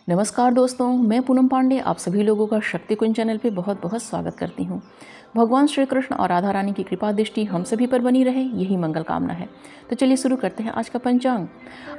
नमस्कार दोस्तों, मैं पूनम पांडे आप सभी लोगों का शक्ति कुंज चैनल पे बहुत बहुत स्वागत करती हूँ। भगवान श्री कृष्ण और राधा रानी की कृपा दृष्टि हम सभी पर बनी रहे, यही मंगल कामना है। तो चलिए शुरू करते हैं आज का पंचांग।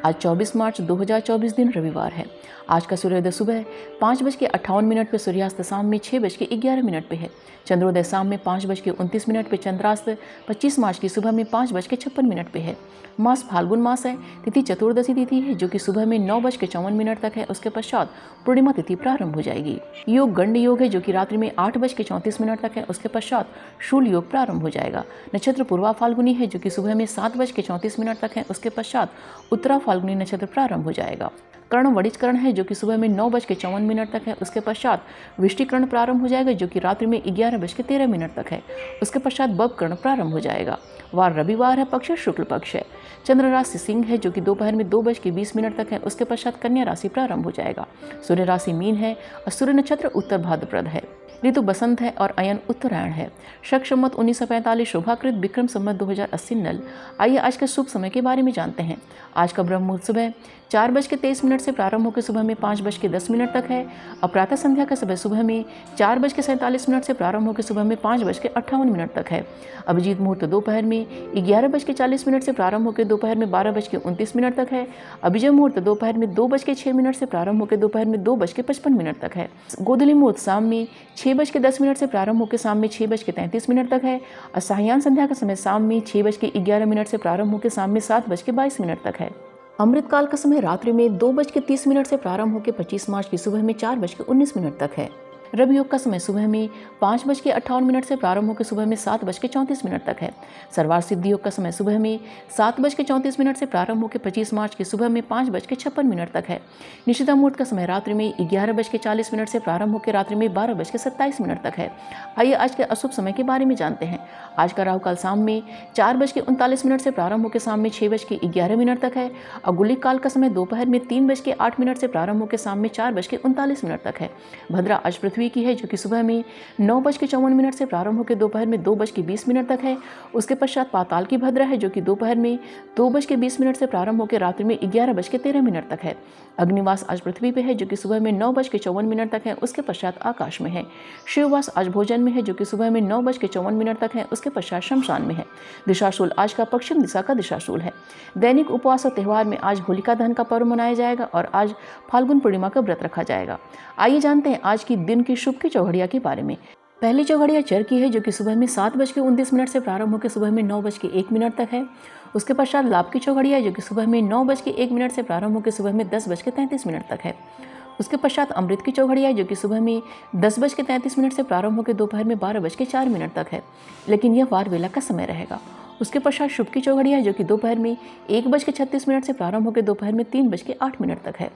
आज 24 मार्च 2024 दिन रविवार है। आज का सूर्योदय सुबह 5:58 पर, सूर्यास्त शाम में 6:11 पे है। चंद्रोदय शाम में 5:29 पे, चंद्रास्त 25 मार्च की सुबह में 5:56 पे है। मास फाल्गुन मास है। तिथि चतुर्दशी तिथि है जो कि सुबह में 9:54 तक है। उसके पश्चात पूर्णिमा तिथि प्रारंभ हो जाएगी। योग गंड योग है जो कि रात्रि में 8:34 तक है। उसके पश्चात शूल योग प्रारंभ हो जाएगा। नक्षत्र पूर्वा फाल्गुनी है जो कि सुबह में 7:34 तक है। उसके पश्चात उत्तरा फाल्गुनी नक्षत्र प्रारंभ हो जाएगा। कर्ण वणिजकरण है जो कि सुबह में 9:54 तक है। उसके पश्चात वृष्टिकरण प्रारंभ हो जाएगा जो कि रात्रि में 11:13 तक है। उसके पश्चात बवकरण प्रारंभ हो जाएगा। वार रविवार है, पक्ष शुक्ल पक्ष है। चंद्र राशि सिंह है जो कि दोपहर में 2:20 तक है। उसके पश्चात कन्या राशि प्रारंभ हो जाएगा। सूर्य राशि मीन है और सूर्य नक्षत्र उत्तर भाद्रपद है। ऋतु बसंत है और अयन उत्तरायण है। शक संवत 1945, शोभाकृत विक्रम संवत 2080 नल। आइए आज के शुभ समय के बारे में जानते हैं। आज का ब्रह्म मुहूर्त सुबह 4:23 से प्रारंभ होकर सुबह में 5:10 तक है। और प्रातः संध्या का समय सुबह में 4:47 से प्रारंभ होकर सुबह में 5:58 तक है। अभिजीत मुहूर्त दोपहर में 11:40 से प्रारंभ होकर दोपहर में 12:29 तक है। अभिजय मुहूर्त दोपहर में 2:06 से प्रारंभ होकर दोपहर में 2:55 तक है। गोधूली मुहूर्त शाम में 6:10 से प्रारंभ होकर शाम में 6:33 तक है। और सायं संध्या का समय शाम में 6:11 से प्रारंभ होकर शाम में 7:22 तक है। अमृत काल का समय रात्रि में 2:30 से प्रारंभ होकर 25 मार्च की सुबह में 4:19 तक है। रवि योग का समय सुबह में 5:58 से प्रारंभ होकर सुबह में 7:34 तक है। सर्वार्थ सिद्धि योग का समय सुबह में 7:34 से प्रारंभ होकर 25 मार्च की सुबह में 5:56 तक है। निशिता मुहूर्त का समय रात्रि में 11:40 से प्रारंभ होकर रात्रि में 12:27 तक है। आइए आज के अशुभ समय के बारे में जानते हैं। आज का राहु काल शाम में 4:39 से प्रारंभ होकर शाम में 6:11 तक है। और गुलिक काल का समय दोपहर में 3:08 से प्रारंभ होकर शाम में 4:39 तक है। भद्रा आज पृथ्वी की है जो कि सुबह में 9:54 से प्रारंभ होकर दोपहर में 2:20 तक है। उसके पश्चात पाताल की भद्रा है जो कि दोपहर में 2:20 से प्रारंभ होकर रात्रि में 11:13 तक है। अग्निवास आज पृथ्वी पे है जो कि सुबह में 9:54 तक है। उसके पश्चात आकाश में है। शिववास आज भोजन में है जो कि सुबह में 9:54 तक है। उसके पश्चात शमशान में है। दिशाशूल आज का पश्चिम दिशा का दिशाशूल है। दैनिक उपवास और त्यौहार में आज होलिका दहन का पर्व मनाया जाएगा और आज फाल्गुन पूर्णिमा का व्रत रखा जाएगा। आइए जानते हैं आज की दिन की शुभ की चौघड़िया के बारे में। पहली चौघड़िया चर की है जो कि सुबह में 7:29 से प्रारंभ होकर सुबह में 9:01 तक है। उसके पश्चात लाभ की चौघड़िया है जो कि सुबह में 9:01 से प्रारंभ होकर सुबह में 10:33 तक है। उसके पश्चात अमृत की चौघड़िया है जो कि सुबह में 10:33 से प्रारंभ होकर दोपहर में 12:04 तक है, लेकिन यह वार वेला का समय रहेगा। उसके पश्चात शुभ की चौघड़िया है जो कि दोपहर में 1:36 से प्रारंभ होकर दोपहर में 3:08 तक है।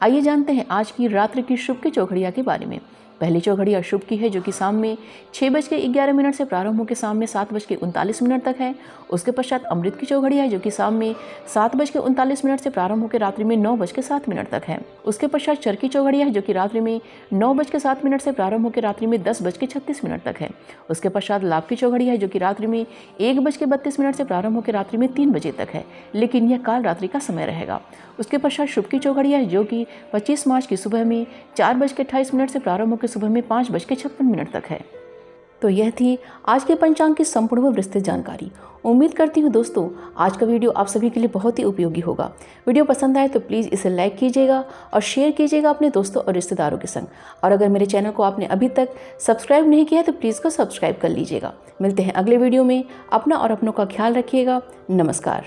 आइए जानते हैं आज की रात्रि की शुभ की चौघड़िया के बारे में। पहली चौघड़िया शुभ की है जो कि शाम में 6:11 से प्रारंभ होकर शाम में 7:39 तक है। उसके पश्चात अमृत की चौघड़िया है जो कि शाम में 7:39 से प्रारंभ होकर रात्रि में 9:07 तक है। उसके पश्चात चर की चौघड़िया है जो कि रात्रि में 9:07 से प्रारंभ होकर रात्रि में 10:36 तक है। उसके पश्चात लाभ की चौघड़िया है जो कि रात्रि में 1:32 से प्रारंभ होकर रात्रि में 3 बजे तक है, लेकिन यह काल रात्रि का समय रहेगा। उसके पश्चात शुभ की चौघड़िया है जो कि 25 मार्च की सुबह में 4:28 से प्रारंभ होकर सुबह में 5:56 तक है। तो यह थी आज के पंचांग की संपूर्ण व विस्तृत जानकारी। उम्मीद करती हूँ दोस्तों आज का वीडियो आप सभी के लिए बहुत ही उपयोगी होगा। वीडियो पसंद आए तो प्लीज़ इसे लाइक कीजिएगा और शेयर कीजिएगा अपने दोस्तों और रिश्तेदारों के संग। और अगर मेरे चैनल को आपने अभी तक सब्सक्राइब नहीं किया है तो प्लीज़ को सब्सक्राइब कर लीजिएगा। मिलते हैं अगले वीडियो में। अपना और अपनों का ख्याल रखिएगा। नमस्कार।